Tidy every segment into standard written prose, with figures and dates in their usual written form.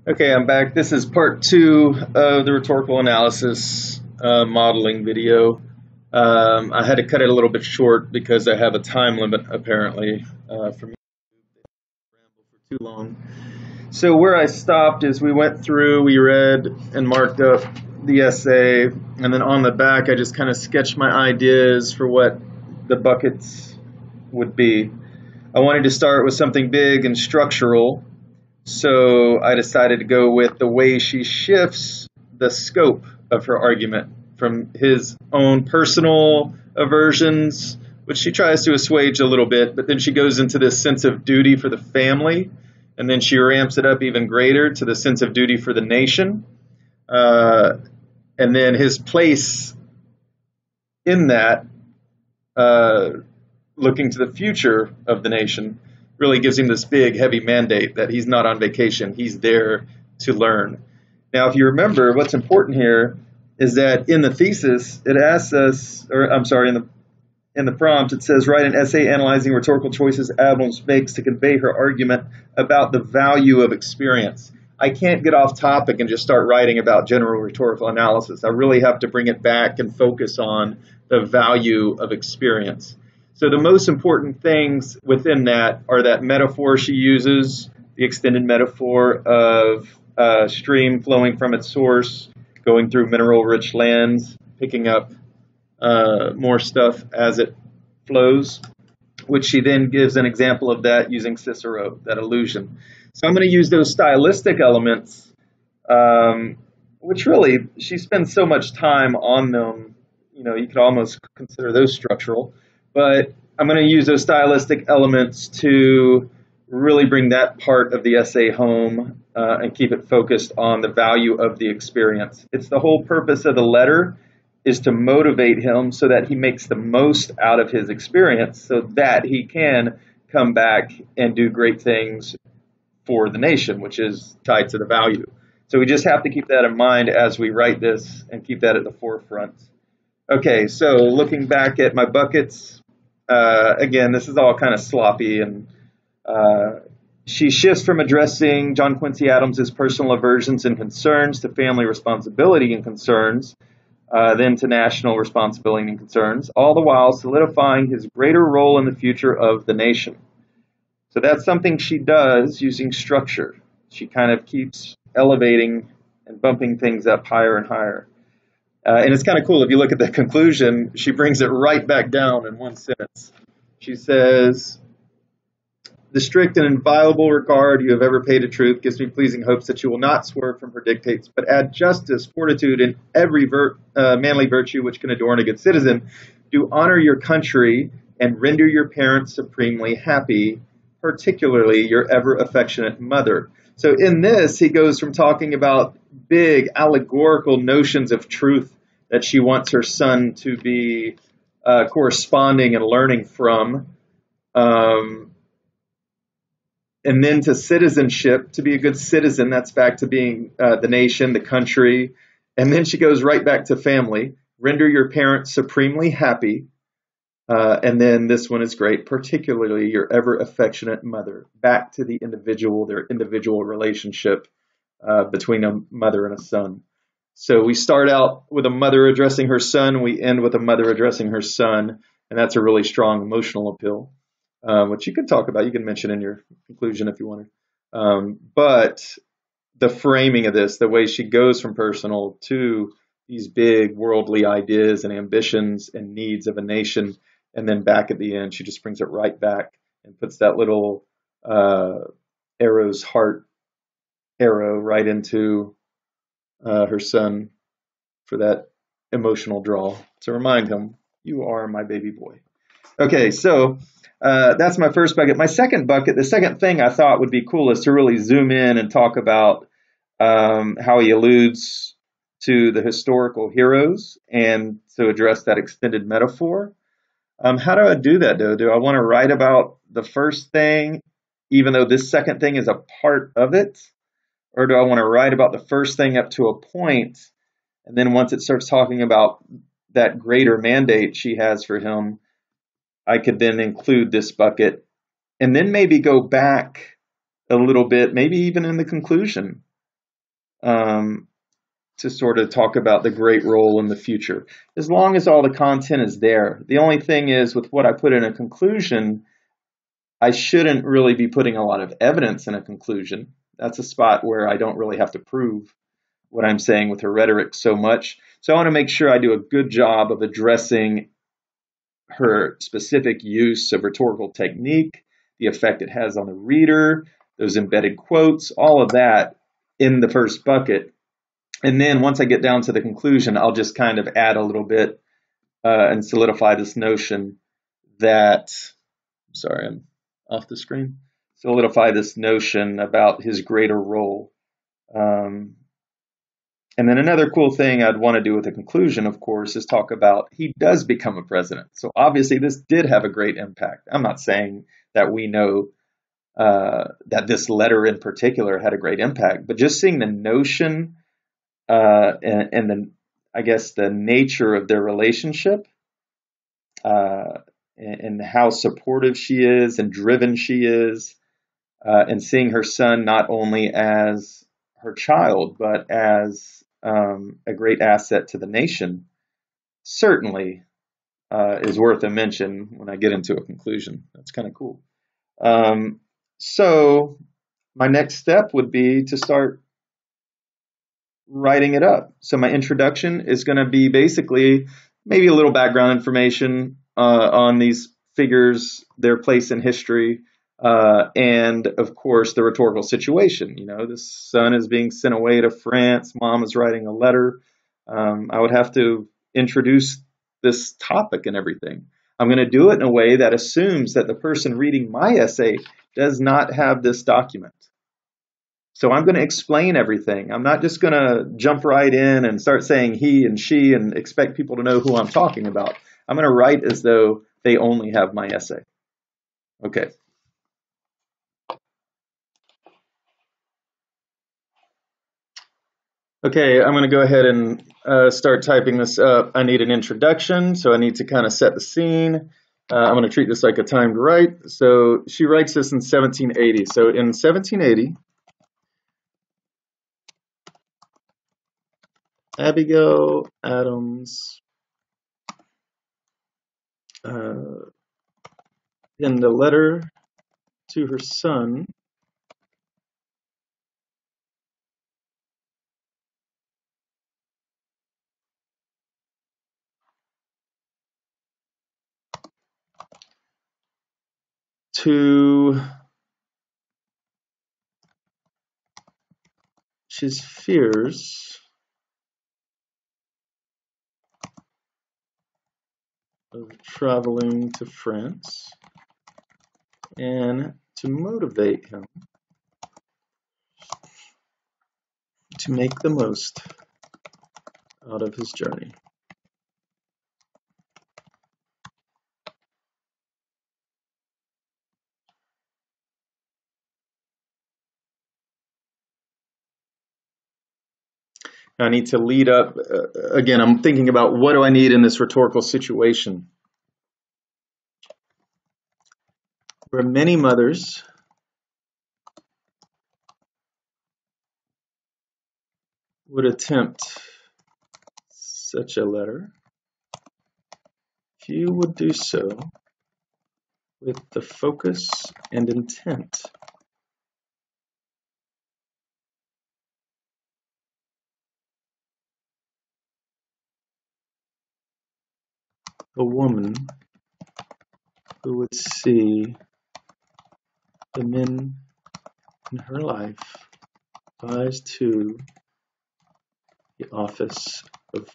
Okay, I'm back. This is part two of the rhetorical analysis modeling video. I had to cut it a little bit short because I have a time limit apparently for me to ramble for too long. So where I stopped is we went through, we read and marked up the essay, and then on the back I just kind of sketched my ideas for what the buckets would be. I wanted to start with something big and structural. So I decided to go with the way she shifts the scope of her argument from his own personal aversions, which she tries to assuage a little bit, but then she goes into this sense of duty for the family, and then she ramps it up even greater to the sense of duty for the nation. And then his place in that, looking to the future of the nation, really gives him this big, heavy mandate that he's not on vacation. He's there to learn. Now, if you remember, what's important here is that in the thesis, it asks us, or I'm sorry, in the prompt, it says, write an essay analyzing rhetorical choices Adams makes to convey her argument about the value of experience. I can't get off topic and just start writing about general rhetorical analysis. I really have to bring it back and focus on the value of experience. So the most important things within that are that metaphor she uses, the extended metaphor of a stream flowing from its source, going through mineral-rich lands, picking up more stuff as it flows, which she then gives an example of that using Cicero, that allusion. So I'm going to use those stylistic elements, which really, she spends so much time on them, you could almost consider those structural. But I'm going to use those stylistic elements to really bring that part of the essay home and keep it focused on the value of the experience. It's the whole purpose of the letter is to motivate him so that he makes the most out of his experience so that he can come back and do great things for the nation, which is tied to the value. So we just have to keep that in mind as we write this and keep that at the forefront. Okay, so looking back at my buckets, again, this is all kind of sloppy, and she shifts from addressing John Quincy Adams' personal aversions and concerns to family responsibility and concerns, then to national responsibility and concerns, all the while solidifying his greater role in the future of the nation. So that's something she does using structure. She kind of keeps elevating and bumping things up higher and higher. And it's kind of cool. If you look at the conclusion, she brings it right back down in one sentence. She says, the strict and inviolable regard you have ever paid to truth gives me pleasing hopes that you will not swerve from her dictates, but add justice, fortitude, and every manly virtue which can adorn a good citizen. Do honor your country and render your parents supremely happy, particularly your ever affectionate mother. So in this, he goes from talking about big allegorical notions of truth that she wants her son to be corresponding and learning from, and then to citizenship, to be a good citizen. That's back to being the nation, the country. And then she goes right back to family. Render your parents supremely happy. And then this one is great, particularly your ever affectionate mother. Back to the individual, their individual relationship between a mother and a son. So we start out with a mother addressing her son, we end with a mother addressing her son, and that's a really strong emotional appeal, which you can talk about. You can mention in your conclusion if you want to. But the framing of this, the way she goes from personal to these big worldly ideas and ambitions and needs of a nation, and then back at the end, she just brings it right back and puts that little arrow's heart arrow right into her son for that emotional draw to remind him, you are my baby boy. Okay, so that's my first bucket. My second bucket, the second thing I thought would be cool is to really zoom in and talk about how he alludes to the historical heroes and to address that extended metaphor. How do I do that, though? Do I want to write about the first thing, even though this second thing is a part of it? Or do I want to write about the first thing up to a point, and then once it starts talking about that greater mandate she has for him, I could then include this bucket, and then maybe go back a little bit, maybe even in the conclusion, to sort of talk about the great role in the future. As long as all the content is there. The only thing is, with what I put in a conclusion, I shouldn't really be putting a lot of evidence in a conclusion. That's a spot where I don't really have to prove what I'm saying with her rhetoric so much. So I want to make sure I do a good job of addressing her specific use of rhetorical technique, the effect it has on the reader, those embedded quotes, all of that in the first bucket. And then once I get down to the conclusion, I'll just kind of add a little bit and solidify this notion that, sorry, I'm off the screen, solidify this notion about his greater role. And then another cool thing I'd want to do with the conclusion, of course, is talk about he does become a president. So obviously this did have a great impact. I'm not saying that we know that this letter in particular had a great impact, but just seeing the notion and then I guess the nature of their relationship and how supportive she is and driven she is, and seeing her son not only as her child but as a great asset to the nation certainly is worth a mention when I get into a conclusion. That's kind of cool. So my next step would be to start writing it up. So my introduction is going to be basically maybe a little background information on these figures, their place in history, and of course the rhetorical situation. You know, the son is being sent away to France, mom is writing a letter. I would have to introduce this topic and everything. I'm going to do it in a way that assumes that the person reading my essay does not have this document. So I'm going to explain everything. I'm not just going to jump right in and start saying he and she and expect people to know who I'm talking about. I'm going to write as though they only have my essay. Okay. Okay, I'm going to go ahead and start typing this up. I need an introduction, so I need to kind of set the scene. I'm going to treat this like a timed write. So she writes this in 1780. So in 1780, Abigail Adams, in the letter to her son, she fears of traveling to France and to motivate him to make the most out of his journey. I need to lead up. Again, I'm thinking about what do I need in this rhetorical situation where many mothers would attempt such a letter. Few would do so with the focus and intent a woman who would see the men in her life rise to the office of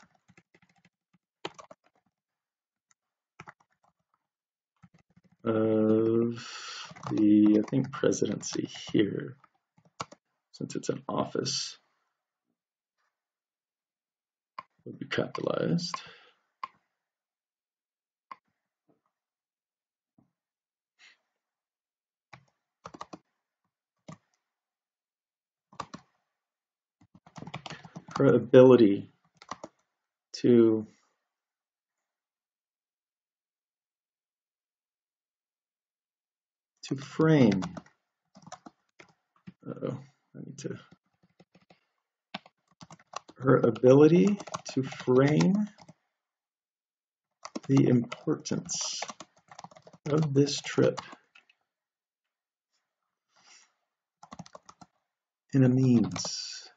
the, I think, presidency here, since it's an office, would be capitalized. Her ability to frame. I need to her ability to frame the importance of this trip in a means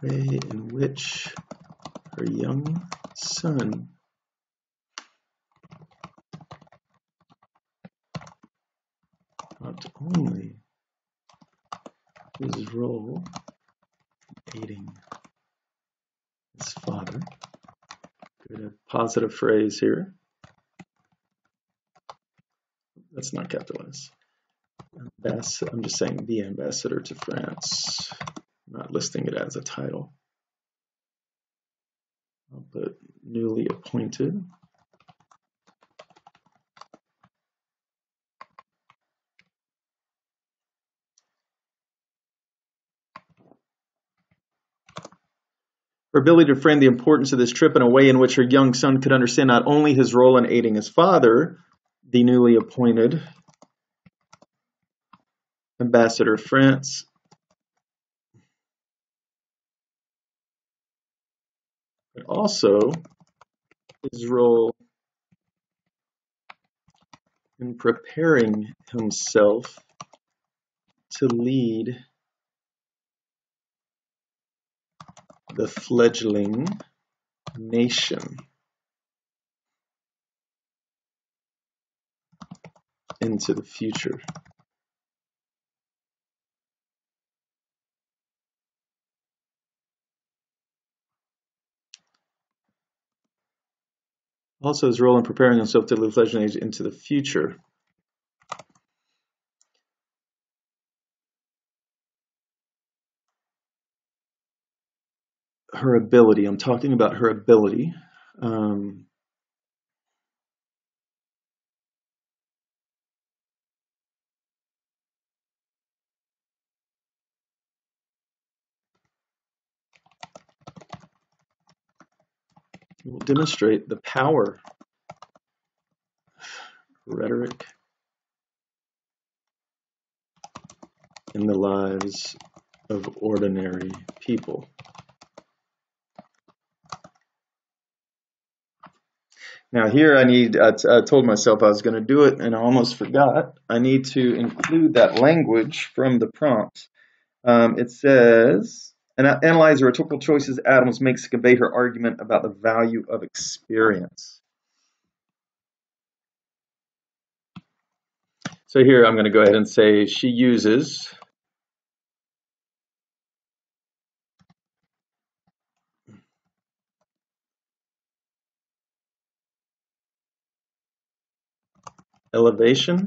way in which her young son not only his role in aiding his father, good, a positive phrase here, that's not capitalized. I'm just saying the ambassador to France, not listing it as a title. I'll put newly appointed. Her ability to frame the importance of this trip in a way in which her young son could understand not only his role in aiding his father, the newly appointed ambassador of France, but also his role in preparing himself to lead the fledgling nation into the future. Also his role in preparing himself to lead the fledgling nation into the future. Her ability, I'm talking about her ability. Will demonstrate the power of rhetoric in the lives of ordinary people. Now here I need, I told myself I was going to do it and I almost forgot. I need to include that language from the prompt. It says, analyze the rhetorical choices Adams makes to convey her argument about the value of experience. So here I'm going to go ahead and say she uses elevation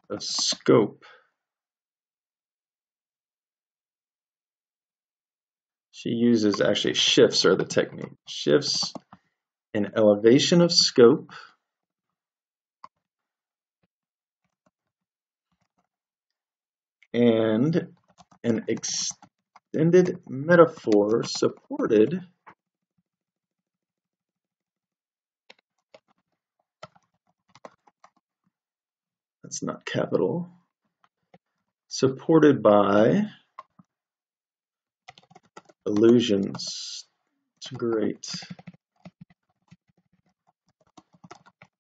of scope. She uses, actually shifts are the technique. Shifts and elevation of scope and an extended metaphor supported that's not capital, supported by allusions to great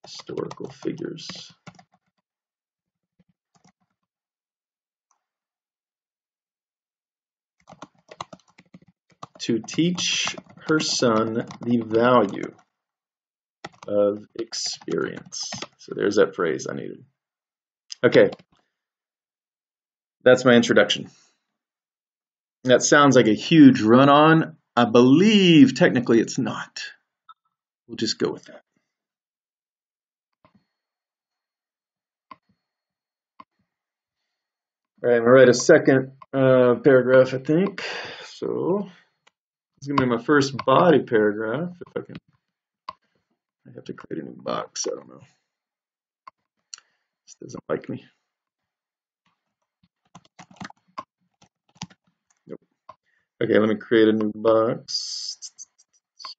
historical figures. To teach her son the value of experience. So there's that phrase I needed. Okay, that's my introduction. That sounds like a huge run-on. I believe technically it's not. We'll just go with that. All right, I'm gonna write a second paragraph, I think. So it's gonna be my first body paragraph. If I can, I have to create a new box. I don't know. This doesn't like me. Nope. Okay, let me create a new box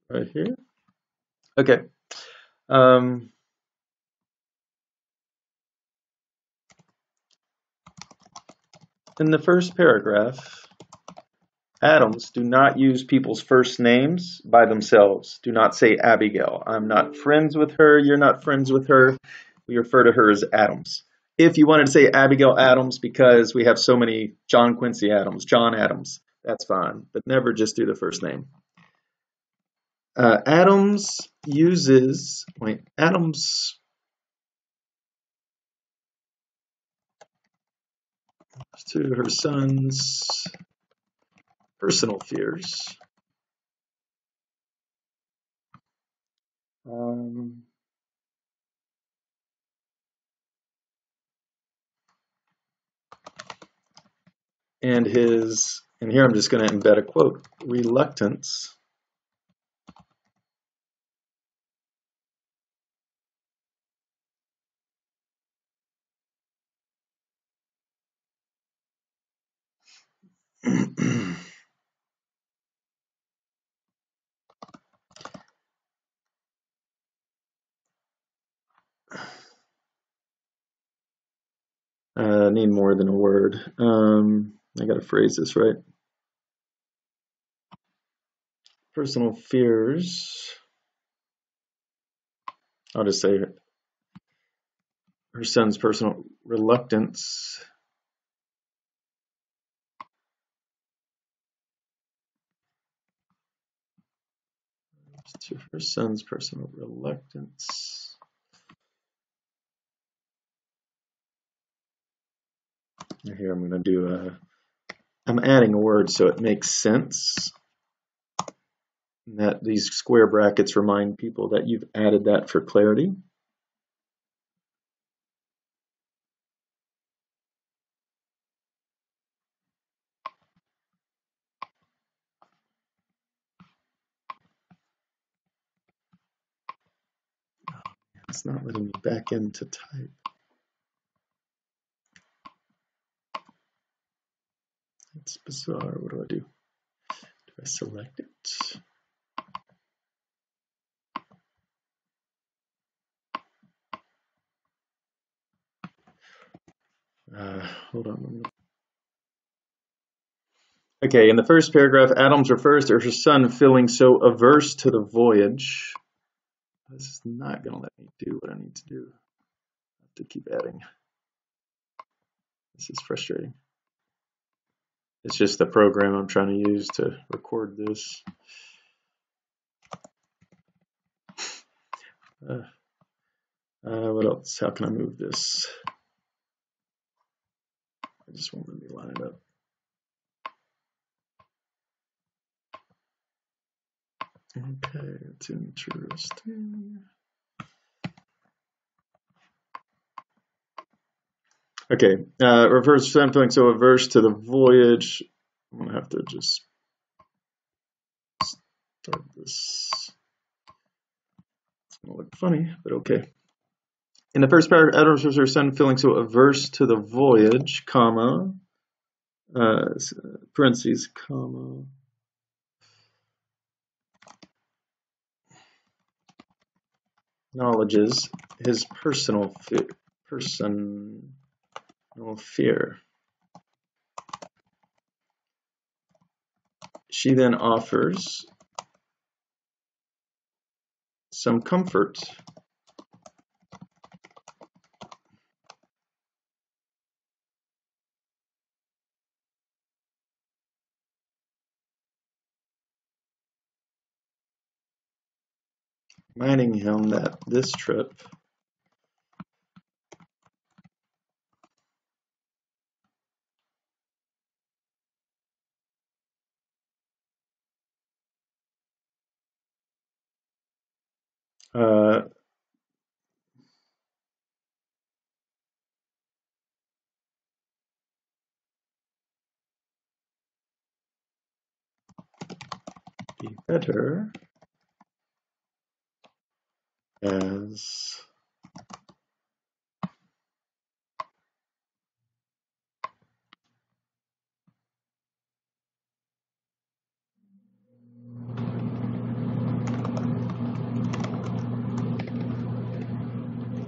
right here. Okay. In the first paragraph, Adams do not use people's first names by themselves. Do not say Abigail. I'm not friends with her. You're not friends with her. We refer to her as Adams. If you wanted to say Abigail Adams because we have so many John Quincy Adams, John Adams, that's fine, but never just do the first name. Adams to her son's personal fears. And here I'm just going to embed a quote, reluctance I need more than a word. I got to phrase this right. Personal fears. I'll just say her son's personal reluctance to her son's personal reluctance. Here I'm going to do I'm adding a word so it makes sense. And that these square brackets remind people that you've added that for clarity. It's not letting me back into type. It's bizarre. What do I do? Do I select it? Hold on. Okay, in the first paragraph, Adams refers to her son feeling so averse to the voyage. This is not going to let me do what I need to do. I have to keep adding. This is frustrating. It's just the program I'm trying to use to record this. What else? How can I move this? I just won't let me line it up. Okay, it's interesting. Okay, refers to son feeling so averse to the voyage. I'm gonna have to just start this. It's gonna look funny, but okay. In the first paragraph, Adams refers to her son feeling so averse to the voyage, comma, parentheses, comma, acknowledges his personal fear. She then offers some comfort. Reminding him that this trip be better as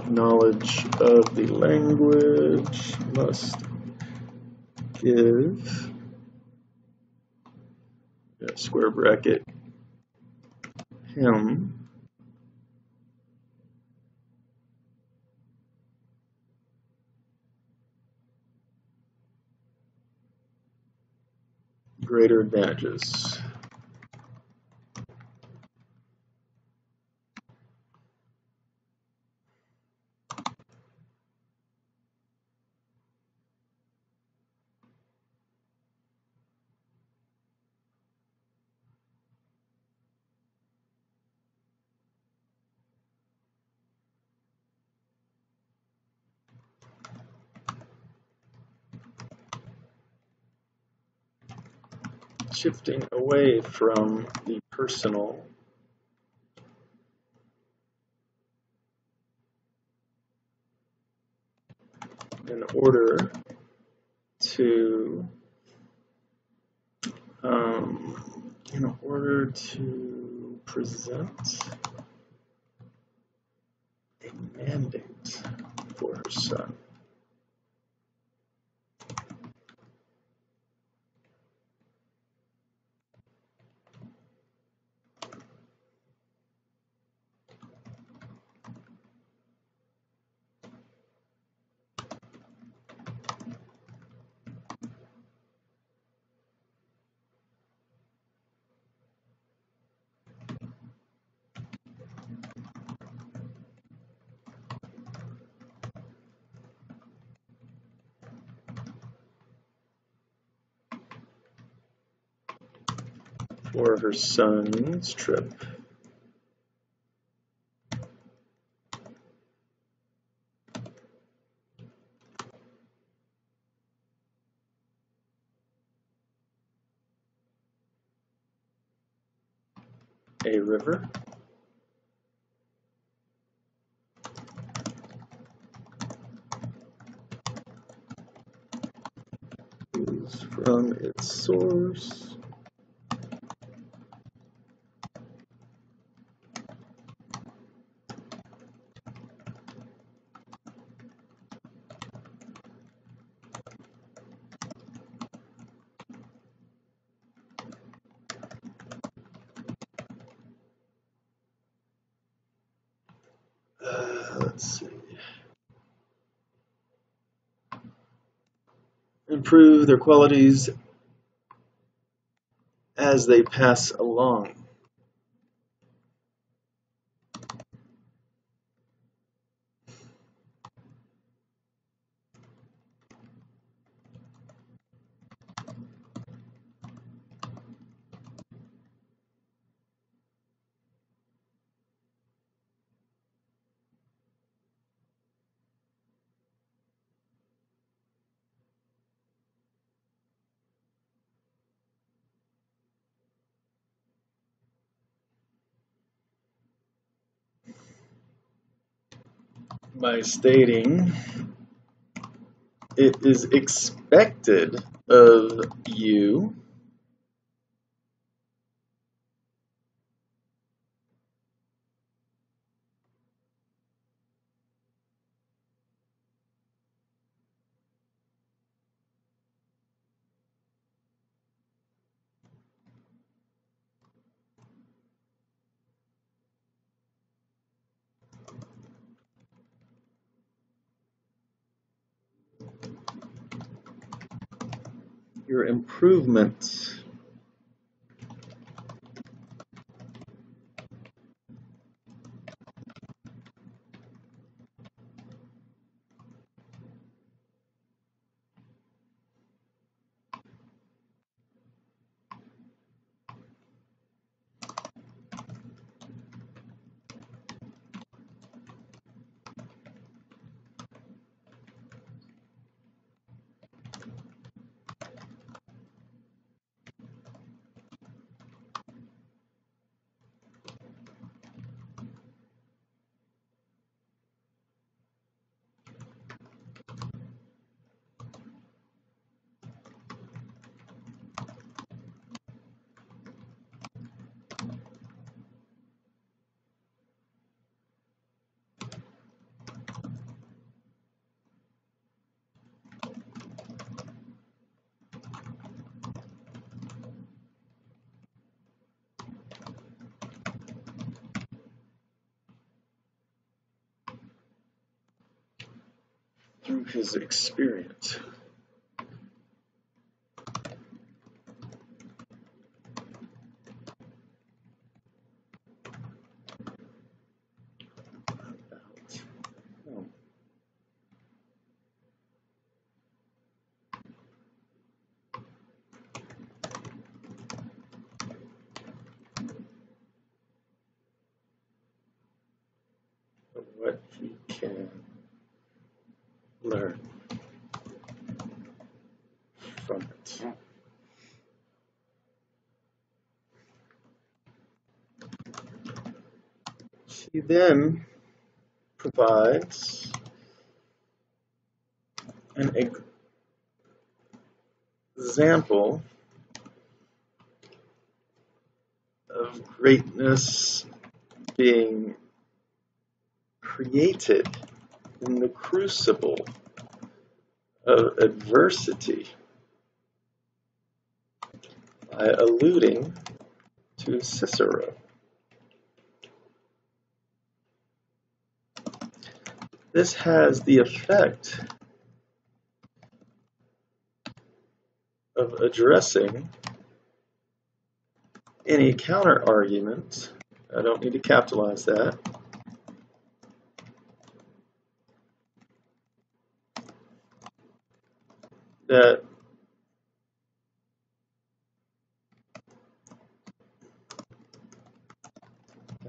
knowledge of the language must give square bracket him greater advantages. Shifting away from the personal in order to present a mandate for her son. For her son's trip. A river. Is from its source. Let's see. Improve their qualities as they pass along. By stating it is expected of you your improvement through his experience. What he can learn from it. She then provides an example of greatness being created in the crucible of adversity by alluding to Cicero. This has the effect of addressing any counter-argument. I don't need to capitalize that. That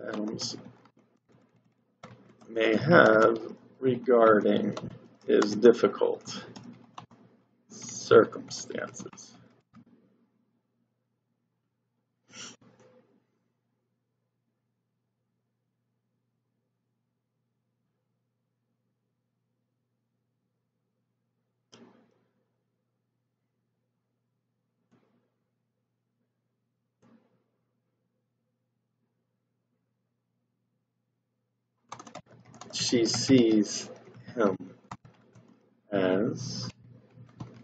Adams may have regarding his difficult circumstances. She sees him as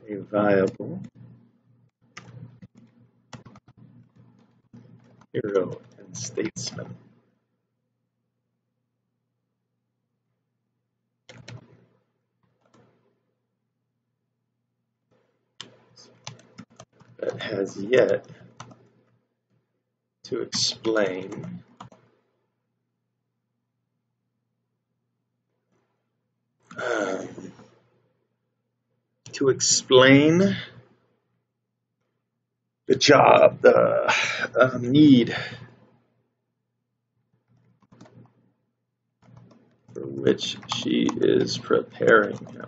a viable hero and statesman. That has yet to explain the job, the need for which she is preparing him.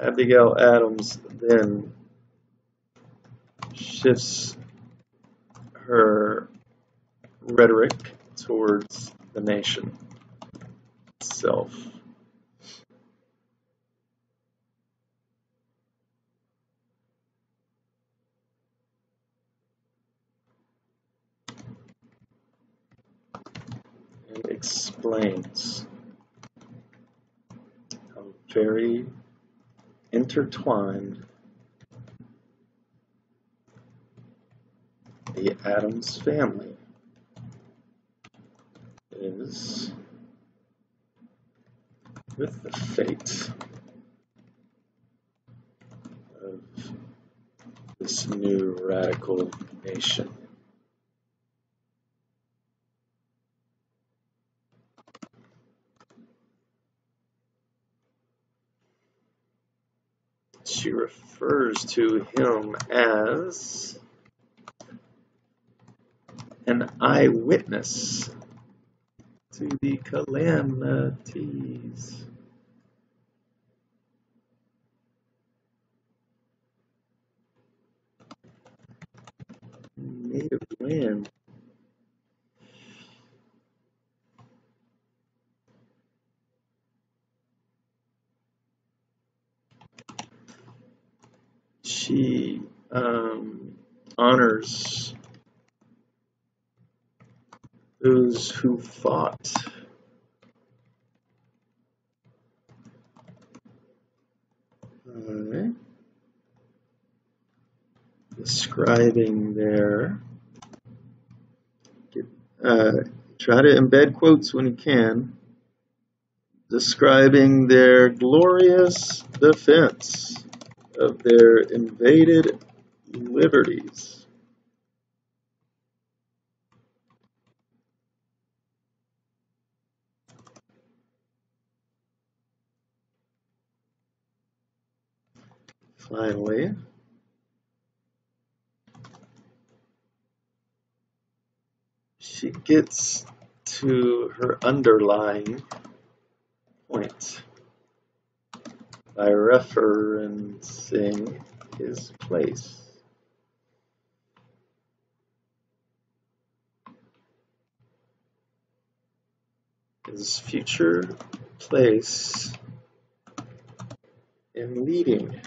Abigail Adams then shifts her rhetoric towards the nation itself. And explains how very intertwined the Adams family is with the fate of this new radical nation. She refers to him as an eyewitness to the calamities. Native land. She honors those who fought. Describing their Try to embed quotes when you can, describing their glorious defense of their invaded liberties. Finally, she gets to her underlying point by referencing his place. His future place in leading.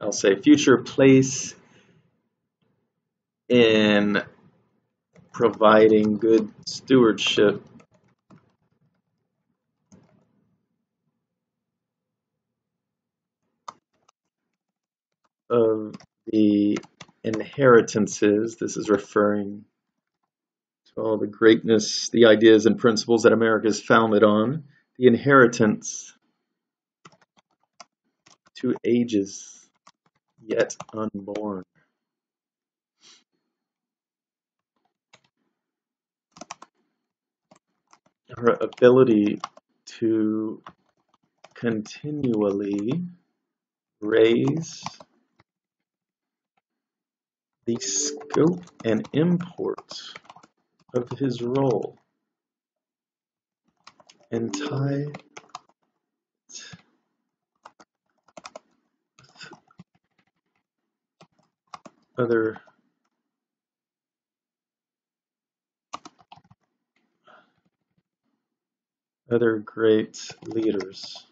I'll say future place in providing good stewardship of the inheritances. This is referring to all the greatness, the ideas and principles that America is founded on. The inheritance to ages yet unborn. Her ability to continually raise the scope and import of his role and tie other great leaders.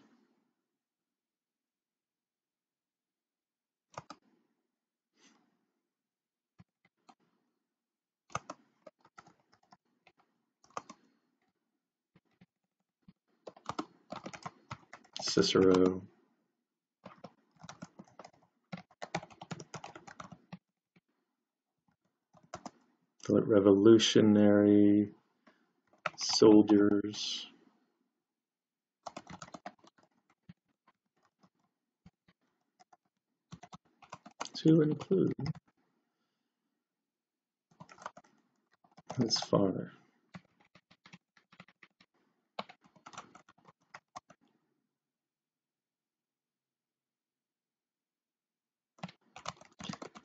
Cicero, the revolutionary soldiers, to include his father.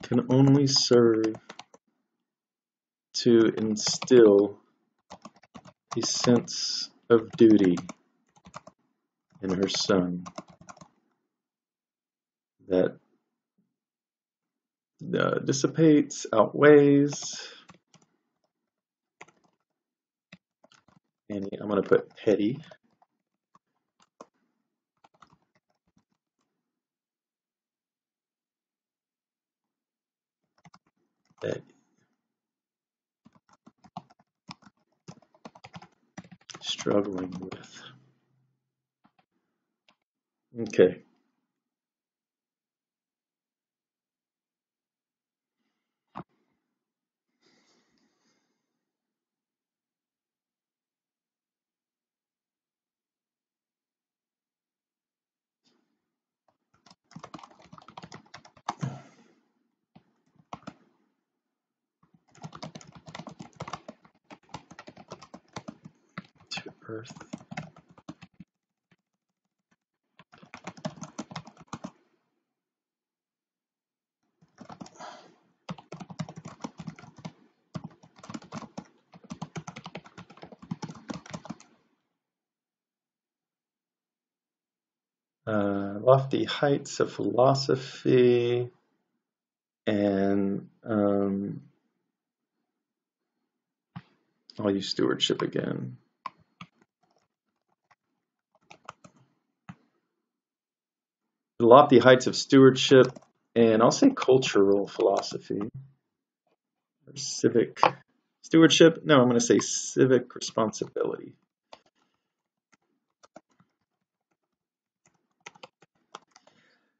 Can only serve to instill a sense of duty in her son that dissipates, outweighs any, I'm going to put petty, that struggling with. Okay. To earth. Lofty heights of philosophy and I'll use stewardship again. The lofty heights of stewardship and I'll say cultural philosophy or civic stewardship. No, I'm going to say civic responsibility.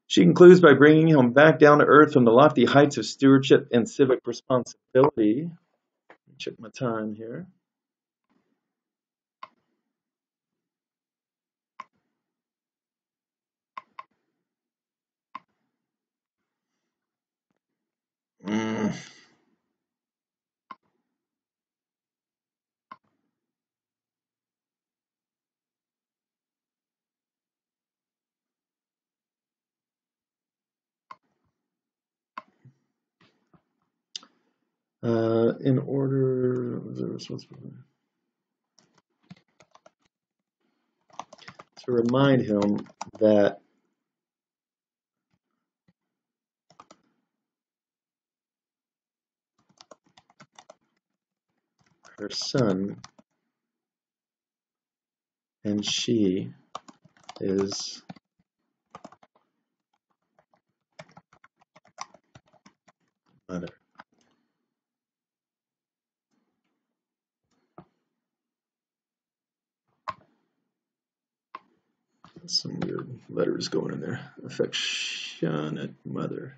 She concludes by bringing him back down to earth from the lofty heights of stewardship and civic responsibility. Check my time here. In order to remind him that her son and she is mother. Some weird letters going in there. Affectionate mother.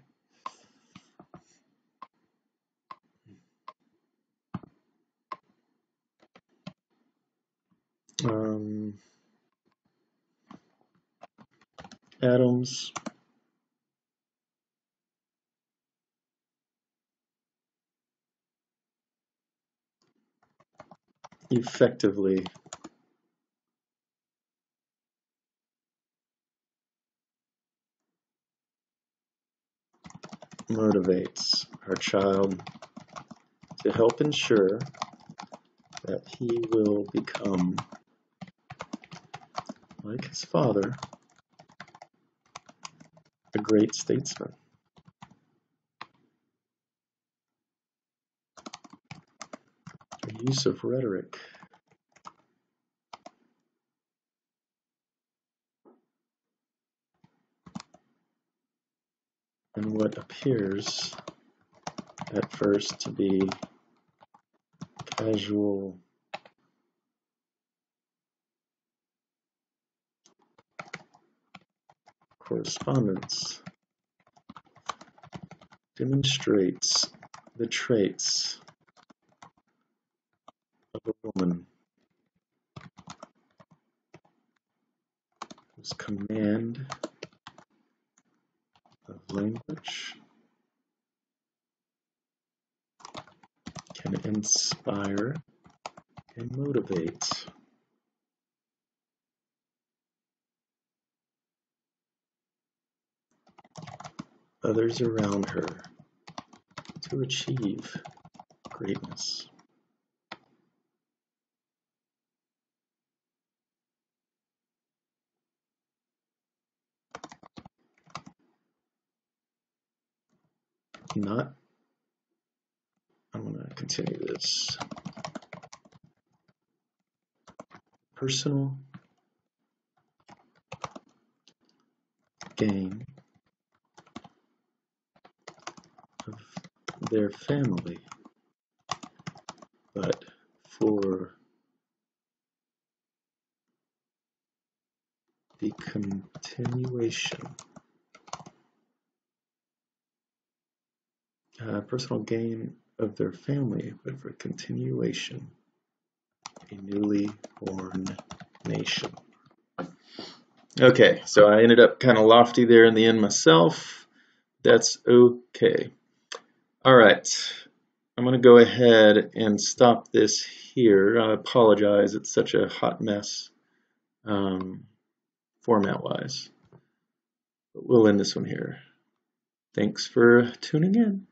Adams effectively motivates her child to help ensure that he will become, like his father, a great statesman. The use of rhetoric. And what appears at first to be casual correspondence demonstrates the traits of a woman whose command of language can inspire and motivate others around her to achieve greatness. I'm going to continue this. Personal gain of their family, but for the continuation, personal gain of their family, but for continuation, a newly born nation. Okay, so I ended up kind of lofty there in the end myself. That's okay. All right, I'm going to go ahead and stop this here. I apologize, it's such a hot mess format-wise. But we'll end this one here. Thanks for tuning in.